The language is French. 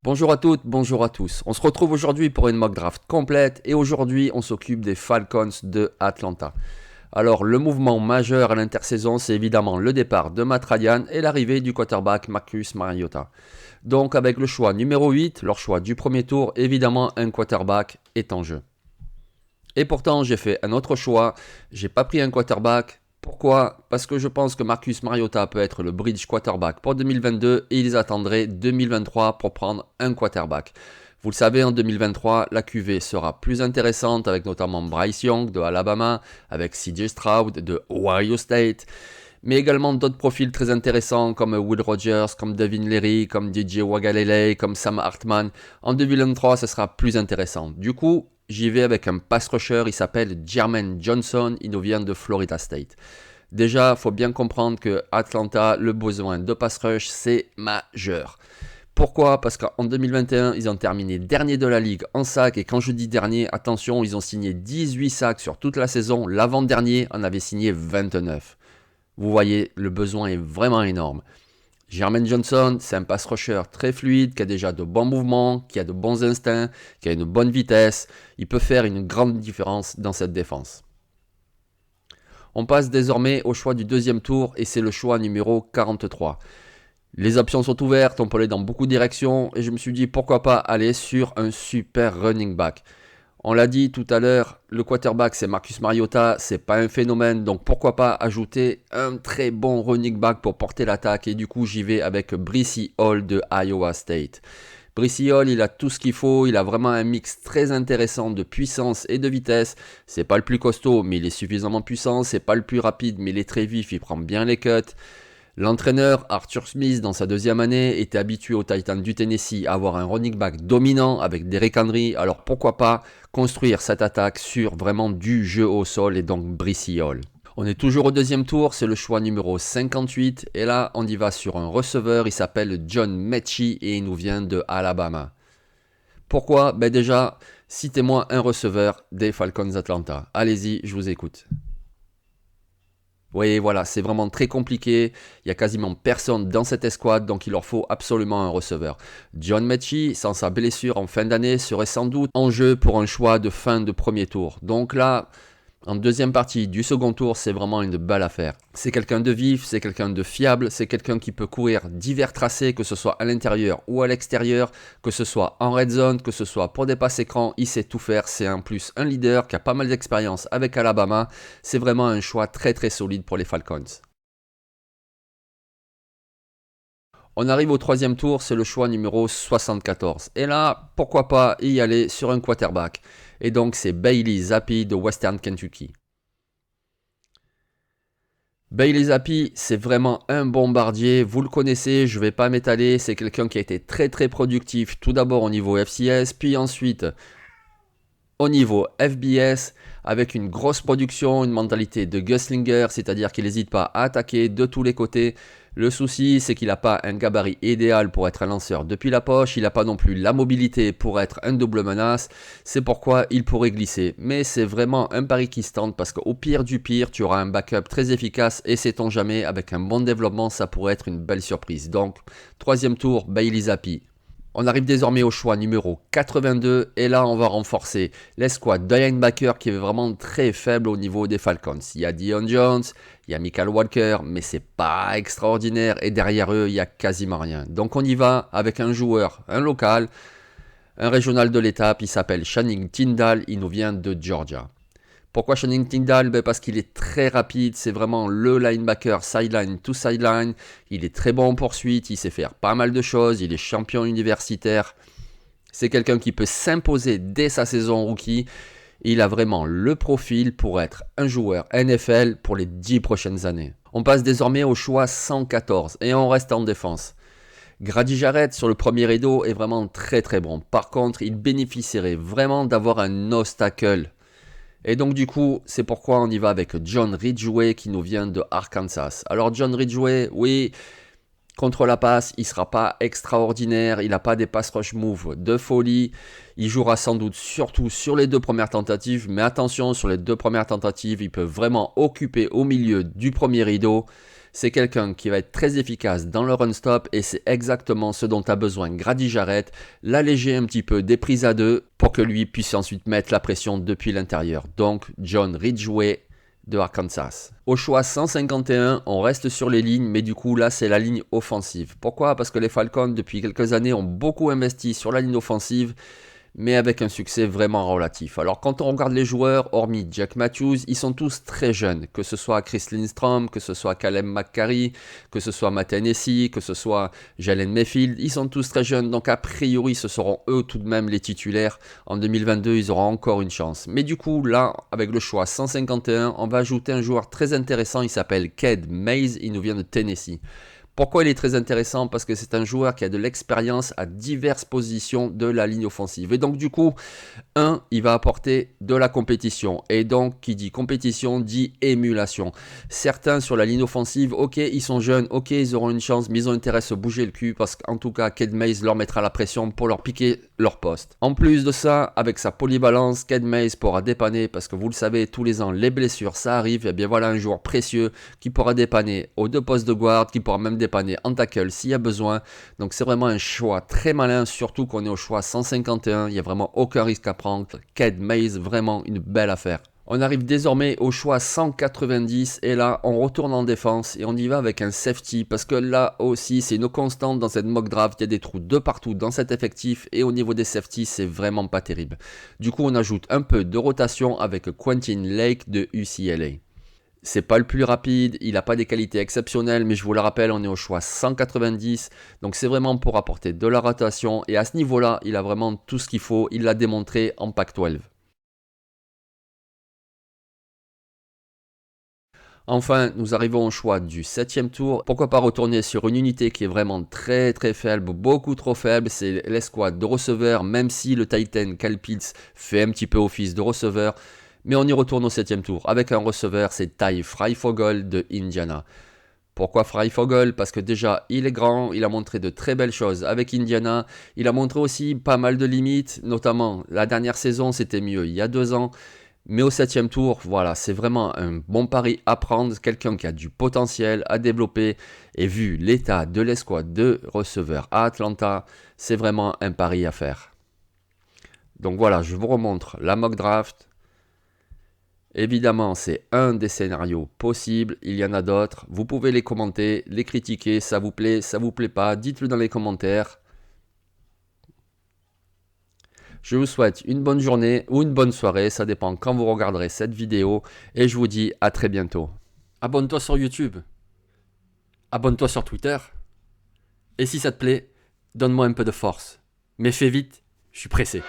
Bonjour à toutes, bonjour à tous. On se retrouve aujourd'hui pour une mock draft complète et aujourd'hui on s'occupe des Falcons de Atlanta. Alors le mouvement majeur à l'intersaison c'est évidemment le départ de Matt Ryan et l'arrivée du quarterback Marcus Mariota. Donc avec le choix numéro 8, leur choix du premier tour, évidemment un quarterback est en jeu. Et pourtant j'ai fait un autre choix, j'ai pas pris un quarterback. Pourquoi? Parce que je pense que Marcus Mariota peut être le bridge quarterback pour 2022 et ils attendraient 2023 pour prendre un quarterback. Vous le savez, en 2023, la QV sera plus intéressante avec notamment Bryce Young de Alabama, avec CJ Stroud de Ohio State, mais également d'autres profils très intéressants comme Will Rogers, comme Devin Leary, comme DJ Wagalele, comme Sam Hartman. En 2023, ce sera plus intéressant. Du coup, j'y vais avec un pass rusher, il s'appelle Jermaine Johnson, il nous vient de Florida State. Déjà, il faut bien comprendre que Atlanta, le besoin de pass rush, c'est majeur. Pourquoi? Parce qu'en 2021, ils ont terminé dernier de la ligue en sacs. Et quand je dis dernier, attention, ils ont signé 18 sacs sur toute la saison. L'avant-dernier en avait signé 29. Vous voyez, le besoin est vraiment énorme. Jermaine Johnson, c'est un pass rusher très fluide, qui a déjà de bons mouvements, qui a de bons instincts, qui a une bonne vitesse. Il peut faire une grande différence dans cette défense. On passe désormais au choix du deuxième tour et c'est le choix numéro 43. Les options sont ouvertes, on peut aller dans beaucoup de directions et je me suis dit pourquoi pas aller sur un super running back. On l'a dit tout à l'heure, le quarterback c'est Marcus Mariota, c'est pas un phénomène, donc pourquoi pas ajouter un très bon running back pour porter l'attaque et du coup j'y vais avec Bryce Hall de Iowa State. Bryce Hall, il a tout ce qu'il faut, il a vraiment un mix très intéressant de puissance et de vitesse. C'est pas le plus costaud, mais il est suffisamment puissant, c'est pas le plus rapide, mais il est très vif, il prend bien les cuts. L'entraîneur Arthur Smith, dans sa deuxième année, était habitué aux Titans du Tennessee à avoir un running back dominant avec Derrick Henry. Alors pourquoi pas construire cette attaque sur vraiment du jeu au sol et donc Bryce Hall. On est toujours au deuxième tour, c'est le choix numéro 58. Et là, on y va sur un receveur, il s'appelle John Mechie et il nous vient de Alabama. Pourquoi? Ben déjà, citez-moi un receveur des Falcons Atlanta. Allez-y, je vous écoute. Oui, voilà, c'est vraiment très compliqué. Il y a quasiment personne dans cette escouade, donc il leur faut absolument un receveur. John Mechie, sans sa blessure en fin d'année, serait sans doute en jeu pour un choix de fin de premier tour. Donc là, en deuxième partie du second tour, c'est vraiment une belle affaire. C'est quelqu'un de vif, c'est quelqu'un de fiable, c'est quelqu'un qui peut courir divers tracés, que ce soit à l'intérieur ou à l'extérieur, que ce soit en red zone, que ce soit pour des passes écran, il sait tout faire. C'est en plus un leader qui a pas mal d'expérience avec Alabama. C'est vraiment un choix très très solide pour les Falcons. On arrive au troisième tour, c'est le choix numéro 74. Et là, pourquoi pas y aller sur un quarterback. Et donc c'est Bailey Zappi de Western Kentucky. Bailey Zappi, c'est vraiment un bombardier, vous le connaissez, je ne vais pas m'étaler, c'est quelqu'un qui a été très très productif, tout d'abord au niveau FCS, puis ensuite au niveau FBS, avec une grosse production, une mentalité de gunslinger, c'est-à-dire qu'il n'hésite pas à attaquer de tous les côtés. Le souci, c'est qu'il n'a pas un gabarit idéal pour être un lanceur depuis la poche, il n'a pas non plus la mobilité pour être un double menace, c'est pourquoi il pourrait glisser. Mais c'est vraiment un pari qui se tente parce qu'au pire du pire, tu auras un backup très efficace et sait-on jamais, avec un bon développement, ça pourrait être une belle surprise. Donc, troisième tour, Bailey Zappi. On arrive désormais au choix numéro 82 et là on va renforcer l'escouade de linebacker qui est vraiment très faible au niveau des Falcons. Il y a Dion Jones, il y a Michael Walker, mais c'est pas extraordinaire et derrière eux il y a quasiment rien. Donc on y va avec un joueur, un local, un régional de l'étape, il s'appelle Channing Tindall, il nous vient de Georgia. Pourquoi Channing Tindall? Parce qu'il est très rapide, c'est vraiment le linebacker sideline to sideline. Il est très bon en poursuite, il sait faire pas mal de choses, il est champion universitaire. C'est quelqu'un qui peut s'imposer dès sa saison rookie. Il a vraiment le profil pour être un joueur NFL pour les 10 prochaines années. On passe désormais au choix 114 et on reste en défense. Grady Jarrett sur le premier rideau est vraiment très très bon. Par contre, il bénéficierait vraiment d'avoir un nose tackle. Et donc du coup, c'est pourquoi on y va avec John Ridgeway qui nous vient de Arkansas. Alors John Ridgeway, oui, contre la passe, il ne sera pas extraordinaire, il n'a pas des pass rush moves de folie. Il jouera sans doute surtout sur les deux premières tentatives, mais attention, sur les deux premières tentatives, il peut vraiment occuper au milieu du premier rideau. C'est quelqu'un qui va être très efficace dans le run-stop et c'est exactement ce dont a besoin Grady Jarrett, l'alléger un petit peu des prises à deux pour que lui puisse ensuite mettre la pression depuis l'intérieur. Donc John Ridgway de Arkansas. Au choix 151, on reste sur les lignes, mais du coup là c'est la ligne offensive. Pourquoi? Parce que les Falcons depuis quelques années ont beaucoup investi sur la ligne offensive, mais avec un succès vraiment relatif. Alors quand on regarde les joueurs, hormis Jack Matthews, ils sont tous très jeunes, que ce soit Chris Lindstrom, que ce soit Caleb McCarry, que ce soit Matt Hennessy, que ce soit Jalen Mayfield, ils sont tous très jeunes, donc a priori ce seront eux tout de même les titulaires. En 2022, ils auront encore une chance. Mais du coup, là, avec le choix 151, on va ajouter un joueur très intéressant, il s'appelle Cade Mays, il nous vient de Tennessee. Pourquoi il est très intéressant? Parce que c'est un joueur qui a de l'expérience à diverses positions de la ligne offensive. Et donc du coup, il va apporter de la compétition. Et donc, qui dit compétition, dit émulation. Certains sur la ligne offensive, ok, ils sont jeunes, ok, ils auront une chance, mais ils ont intérêt à se bouger le cul parce qu'en tout cas, Cade Mays leur mettra la pression pour leur piquer leur poste. En plus de ça, avec sa polyvalence, Cade Mays pourra dépanner parce que vous le savez, tous les ans, les blessures, ça arrive. Et bien voilà un joueur précieux qui pourra dépanner aux deux postes de guard, qui pourra même dépanner en tackle s'il y a besoin. Donc c'est vraiment un choix très malin, surtout qu'on est au choix 151. Il n'y a vraiment aucun risque à prendre. Cade Mays, vraiment une belle affaire. On arrive désormais au choix 190 et là on retourne en défense et on y va avec un safety parce que là aussi c'est une constante dans cette mock draft, il y a des trous de partout dans cet effectif et au niveau des safeties c'est vraiment pas terrible. Du coup on ajoute un peu de rotation avec Quentin Lake de UCLA. C'est pas le plus rapide, il n'a pas des qualités exceptionnelles, mais je vous le rappelle, on est au choix 190, donc c'est vraiment pour apporter de la rotation, et à ce niveau-là, il a vraiment tout ce qu'il faut, il l'a démontré en Pac-12. Enfin, nous arrivons au choix du 7e tour. Pourquoi pas retourner sur une unité qui est vraiment très très faible, beaucoup trop faible, c'est l'escouade de receveurs, même si le Titan Kyle Pitts fait un petit peu office de receveur. Mais on y retourne au 7e tour. Avec un receveur, c'est Ty Fryfogle de Indiana. Pourquoi Fryfogle? Parce que déjà, il est grand, il a montré de très belles choses avec Indiana. Il a montré aussi pas mal de limites, notamment la dernière saison, c'était mieux il y a 2 ans. Mais au 7e tour, voilà, c'est vraiment un bon pari à prendre. Quelqu'un qui a du potentiel à développer. Et vu l'état de l'escouade de receveurs à Atlanta, c'est vraiment un pari à faire. Donc voilà, je vous remontre la mock draft. Évidemment, c'est un des scénarios possibles, il y en a d'autres. Vous pouvez les commenter, les critiquer, ça vous plaît pas, dites-le dans les commentaires. Je vous souhaite une bonne journée ou une bonne soirée, ça dépend quand vous regarderez cette vidéo. Et je vous dis à très bientôt. Abonne-toi sur YouTube. Abonne-toi sur Twitter. Et si ça te plaît, donne-moi un peu de force. Mais fais vite, je suis pressé.